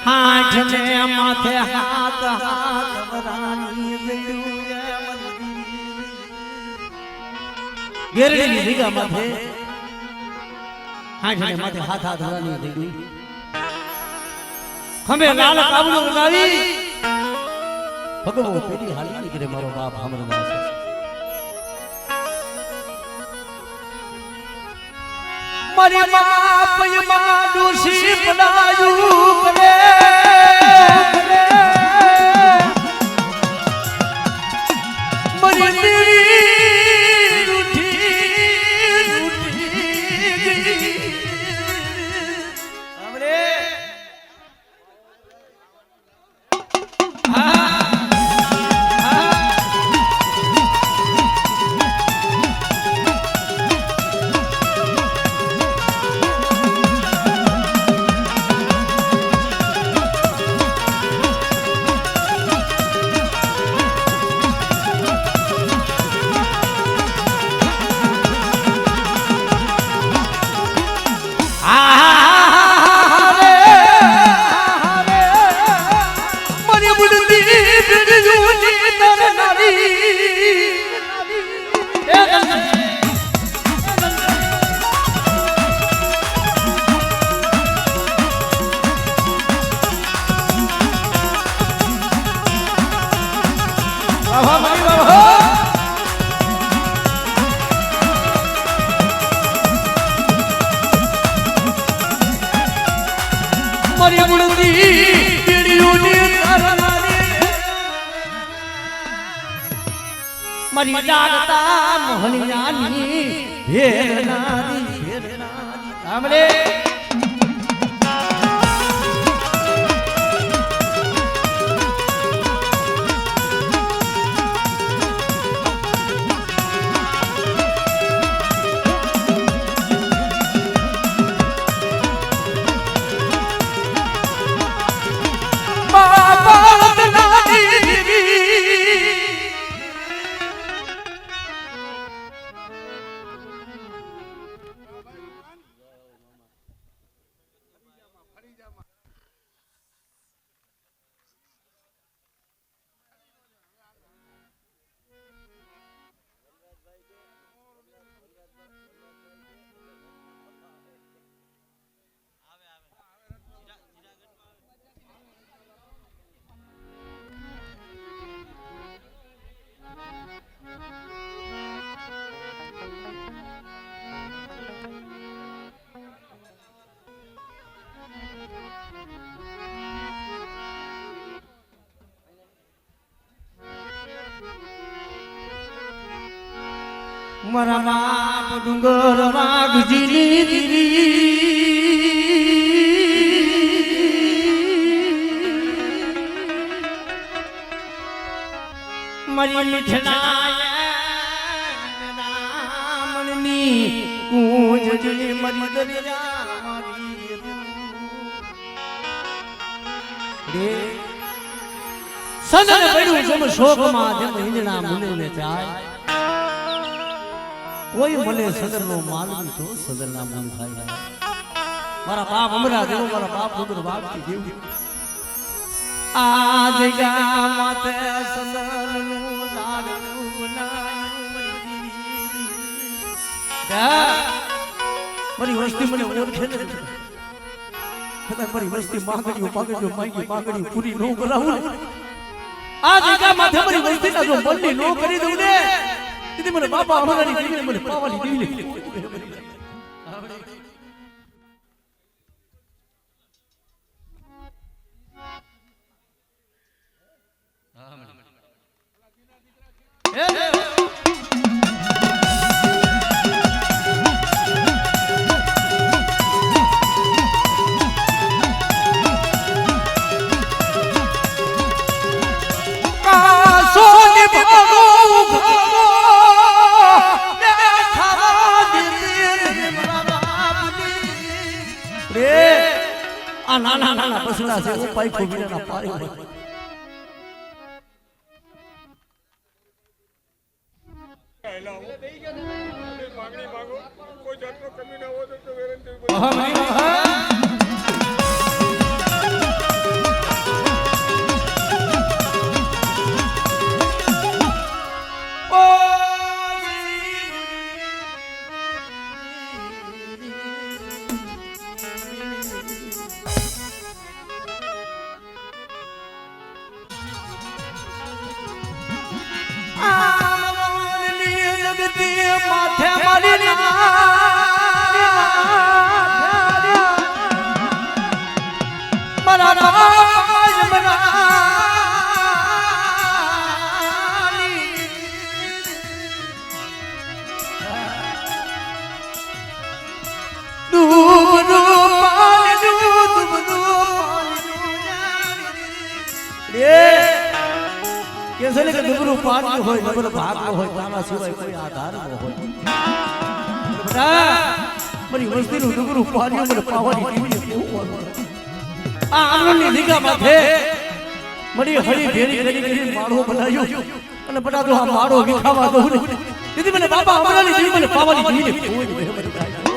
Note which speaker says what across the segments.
Speaker 1: હાથ ને માથે હાથ હાથ વરાણી જડ્યું ગેરડી લીગા માથે હાથ ને માથે હાથ હાથ વરાણી જડ્યું ખમે લાલ કાબલું લગાવી ભગવો પેલી હાલી નીકળે મારો બાપ અમરદાસ મારી બાપ માં દોષી બનાયું કરે મારી મારી લાગતા મોહનિયાની હેરનારી સાંભળે મારા બાપ ડુંગર વાઘજીની દીરી મારી મીઠડામણની કૂંજની મારી દરિયા સદન પડ્યું જેમ શોકમાં જેમ હિંજણા મુને જાય કોઈ મને સદર નો માલવી તો સદર ના મન થાય મારા બાપ અમરા દેવો મારા બાપ ડુંગર વાઘજી દેવું આ જગ્યા માતે સદર નું લાડું બનાયું મારી વસ્તી મને ઓળખે ને કદાચ મારી વસ્તી માંગણીઓ પૂરી ન કરાવું આ જગ્યા માથે મારી વસ્તી ના જો બંને ન કરી દઉં ને તે મને બાપા અમારી દેવી મને પાવાની દેવી આ નાના નાના પસડા છે ઉપાય ખોબીના પારી છે ને કે નબળું પાણી હોય નબળો ભાગ હોય તારા સિવાય કોઈ આધાર ન હોય મારી વસ્તીનું નબળું પાણી મને પાવાની ટીવી કેવું આ આનંદની નિગામાં છે મરી હળી ભેરી કરી માળો બનાવ્યો અને બટા તો આ માળો વિખાવા દઉં ને દીદી મને બાપા હમણાંની દીદી મને પાવાની ટીવી કોઈ મહેરબાની થાય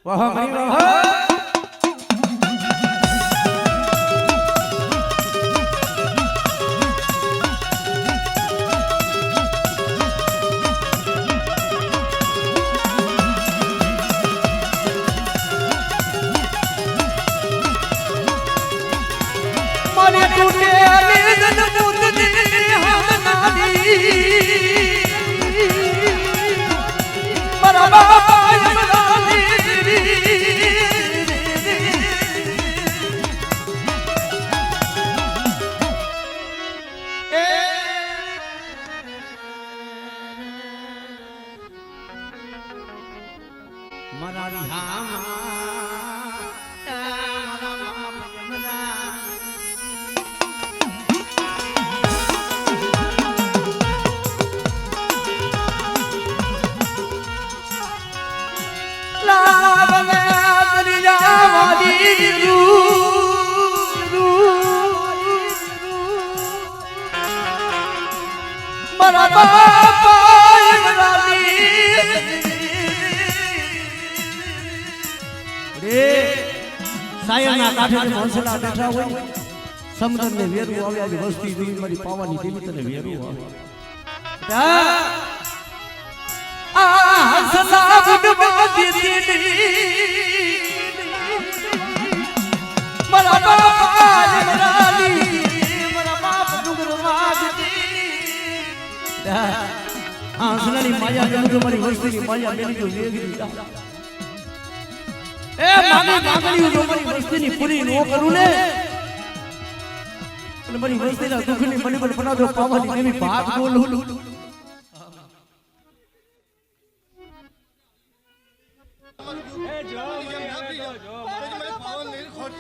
Speaker 1: વાહ ભાઈ વાહ મારે તૂટે લેજન મુદની હમનારી મારા બાપા સાયરના કાંઠે ભોંસલા બેઠા હોય સમુદ્ર ને વેરું આવે આજે વસ્તી જોઈ મારી પાવાની દેવી તને વેરું આવે આ હસલા બુડવા દીદી મારા બાપા મરાલી મારા બાપ ડુંગર વાગતી આ હસલાની માયા જમુ મારી વસ્તીની માયા બેની જો વેગરી એ મારી માંગણીઓ જો મારી વસ્તીની પૂરી નો કરું ને અને મારી વસ્તીના દુઃખની મને પણ બનાવજો પાવાની દેવી ભાગ બોલું એ જો મને પાવન નહીં ખોટ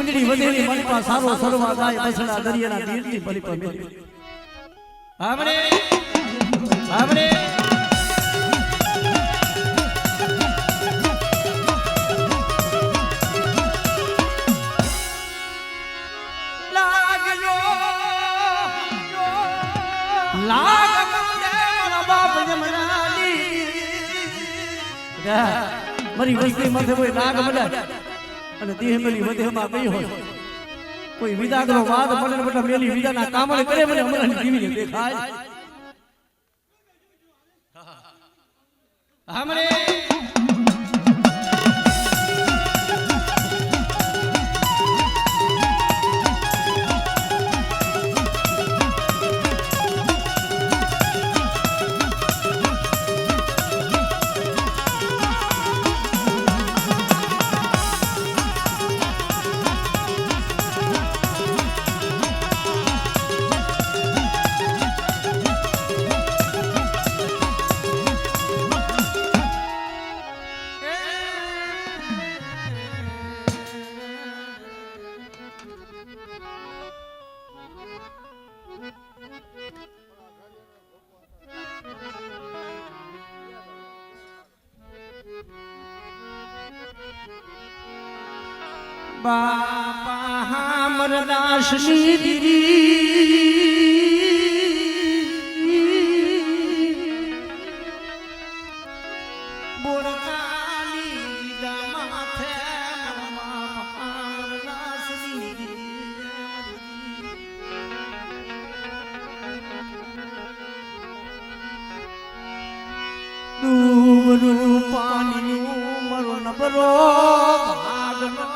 Speaker 1: ચૂંદડી વધેલી મનપા સારો સરવા જાય બસડા દરિયાના તીરથી પલિપા મેલી
Speaker 2: આમરે આમરે
Speaker 1: મારી વસ્તી માથે કોઈ નાગ મળે અને દેહ મેલી વધેમાં ગઈ હોય કોઈ વિદાગનો વાદ મળે બેટા મેલી વિદાના કામણે કરે મને હમણાં જીવીને દેખાય
Speaker 2: આમરે
Speaker 1: બાપા મરદાસની દીદી બોરકાલી માથે મરદાસની દૂરનું પાણીનું મરો નબરો ભાગનો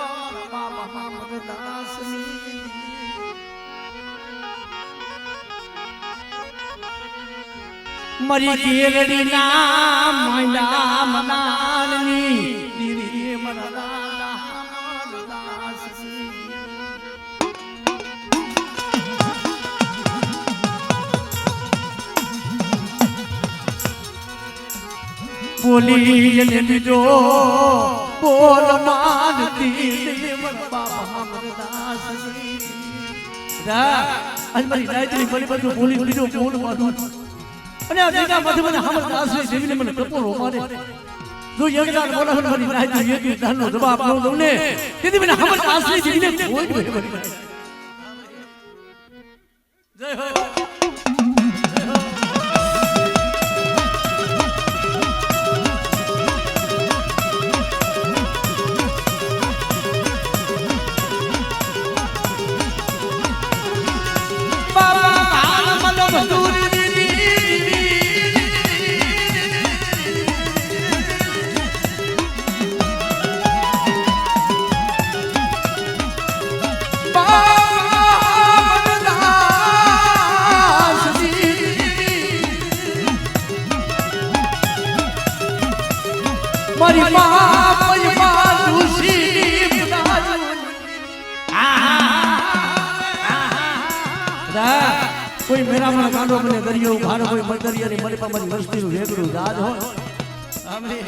Speaker 1: મરી કેરડી ના માંડા મનાની દીરી મરદાના મરદાસની બોલી જને લીધો બોલ માનતી બાબા મરદાસની રા આજ મારી રાયતની બલી બધું બોલી લીધો બોલ માનું અને આ દેખા માથે મને હમર દાસની દેવીને મને ટપોરો મારે જો યજ્ઞાન બોલાવન મારી રાયતી એકી દાનનો જવાબ ન દઉં ને તેથી મને હમર દાસની દેવીને કોઈ જ ભરે જય હો મારી બાપ કોઈ મેરા મને કાંડો મને દરિયો ભાર કોઈ મદરિયાની મને પણ મારી વસ્તીનું વેગડું જાજ હોય
Speaker 2: આમરે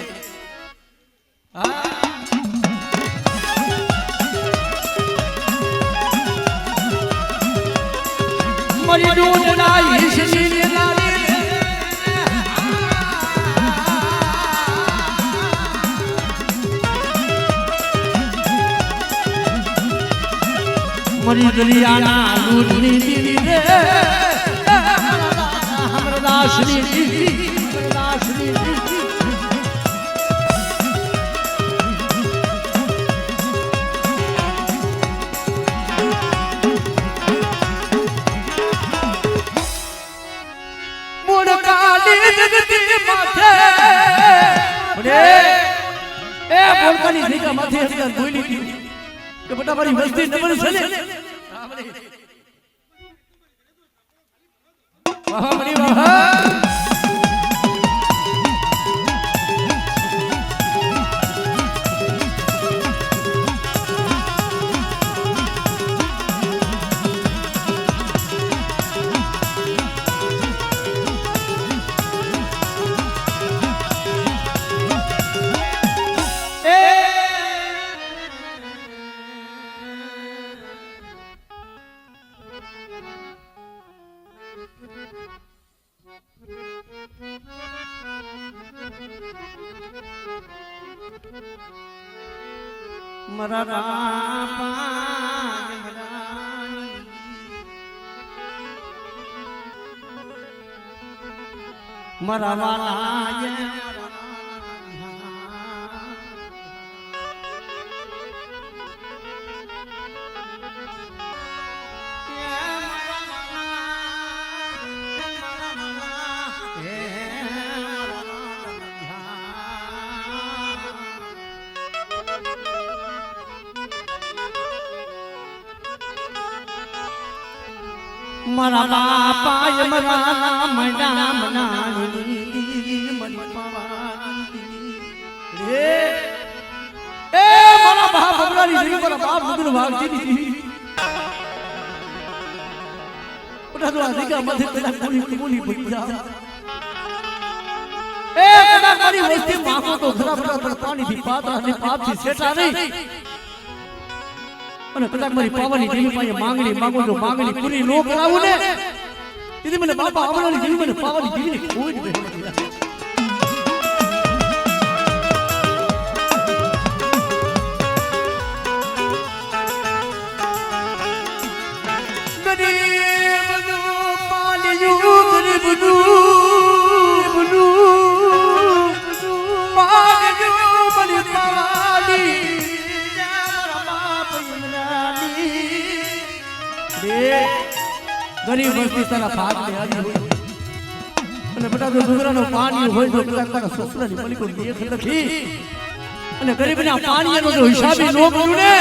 Speaker 1: મારી ડોડના ઈશની મરી દરિયાના લૂટની દીવી રે હમરદાસની દીવી હમરદાસની દીવી મોડકાલી જગતી માથે રે એ મોડકાલી જગતી માથે અંદર બોલી દીધી કે બેટા મારી વસ્તી નબળી છે ને વાહ મરી વાહ મારા રાપા મારા વાલા મારા બાપા મારા નામ નાની મન પાવાની રે એ મારા બાપ બગડાની જઈ મારા બાપ મુગન વાગતી દીધી ઓટા તો આદિકા માથે પેલા બોલી ભઈજા એ કદા મારી વસ્તી માખો તો ખરા ખરા પાણી થી પાતા અને પાપ થી સેટા નહીં અને કદાચ મારી પાવાની દેવી પાસે માંગણી માંગો જો માંગણી પૂરી નો કરાવું ને તેથી મને બાપા આવવાની દેવી મને પાવાની દેવીને કોઈ જ બેહવા ગરીબ વસ્તી તારા ભાગ ને આવી હોય અને બેટા જો ડુંગરાનો પાણી હોય તો કદાચ તારા સસરાની મલિકો દેખ નથી અને ગરીબના પાણીનો જો હિસાબી નો કર્યું ને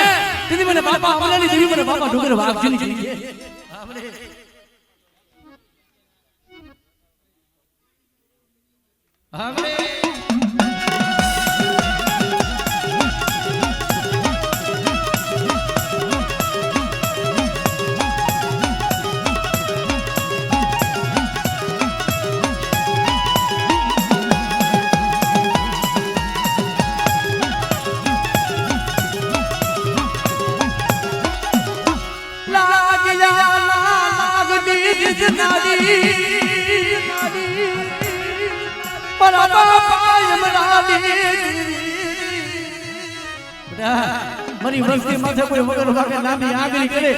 Speaker 1: તેથી મને બાપા અમલાની દેવી મને બાપા ડુંગર વાગજી જોઈએ
Speaker 2: આપણે
Speaker 1: મારી વસ્તી માથે કોઈ વગર વાગે નામી આગળ કરે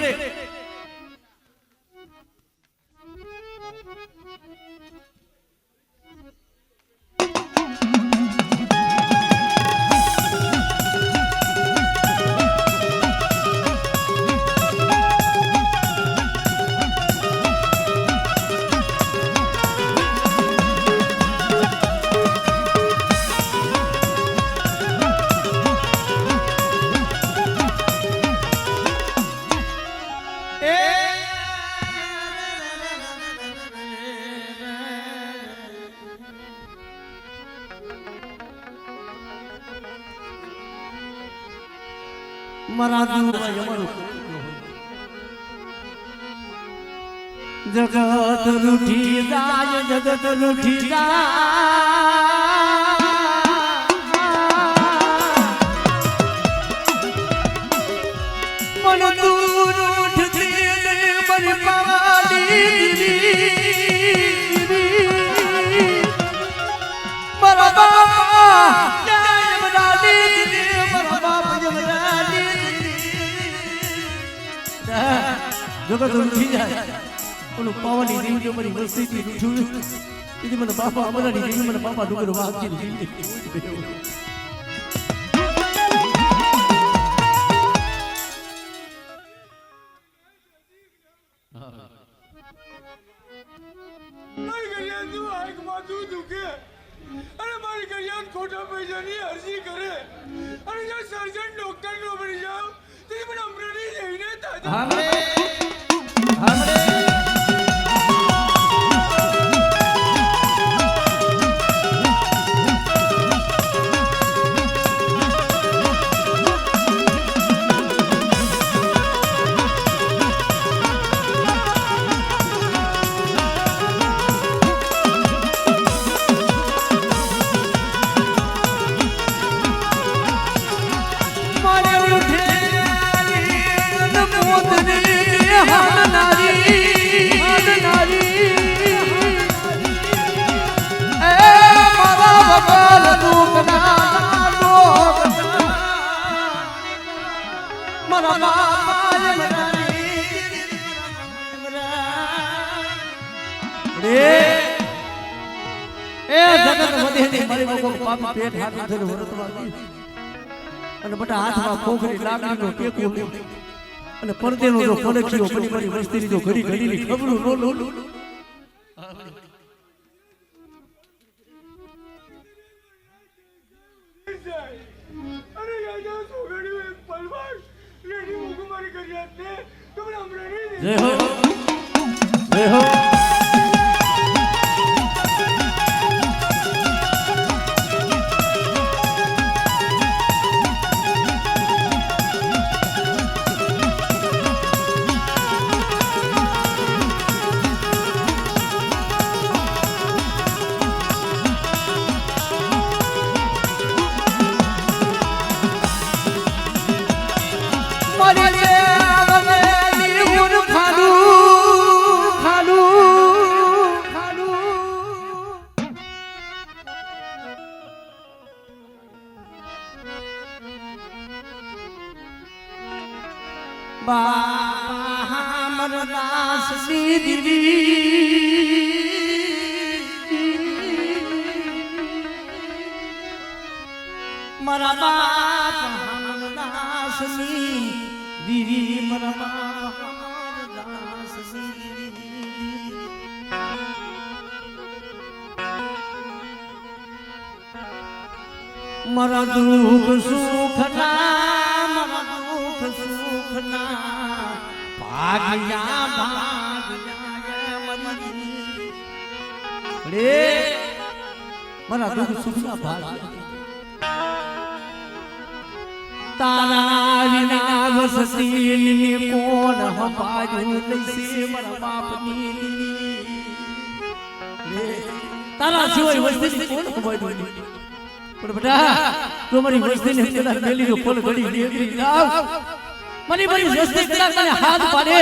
Speaker 1: મારા દુવાય અમારું જગત રૂઠી જાય જગત રૂઠી જાય મન દૂર ઉઠતી મન પાવાની મારા બાપા જગત ઉઠી જાય ઓલું પાવાની દેવી જો મારી વસ્તીથી ઉઠ્યું એટલે મને બાપા અમારાની દેવી મને બાપા ડુંગર વાગતી દીધી
Speaker 3: મારી કલ્યાણ ખોટા પૈસાની અરજી કરે અને જો સર્જન ડોક્ટર નો બની જાવ તો મને અમરેલી જઈને
Speaker 2: આપણે
Speaker 1: હાનારી જગત વધે નહીં મારી બાપુ પાપી પેટ હાથ ધરે વરતવા અને બટા હાથમાં ખોખરી લાકડીનો ટેકો લે અને પડદેનો જો પડખીઓ બની બની વસ્તીની જો ઘડી ઘડીની ખબરું નો લો
Speaker 3: અરે રાજા સોગડ્યું એક પલવાર રેડી મુકુમારી કરી આપને તમને હમણાં નહીં
Speaker 1: જય હો જય હો મરદાસ મારા બાપ મરદાસ દીદી મારા બાપ મરદાસ મારા દુઃખ સુખ ના મારા દુઃખ સુખ ના ભાગ્યા રે મારા દુઃખ સુખ ના ભાગ્યા તારા વિના વસતી કોણ હંપાયું લઈશે મારા બાપની તારા સિવાય વસ્તી કોણ હંપાયું પણ બેટા તું મારી વસ્તીને કદાચ મેલી જો પલ ઘડી નીકળી જાવ મારી વસ્તી કદાચ તને હાથ પાડે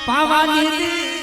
Speaker 1: પાવાની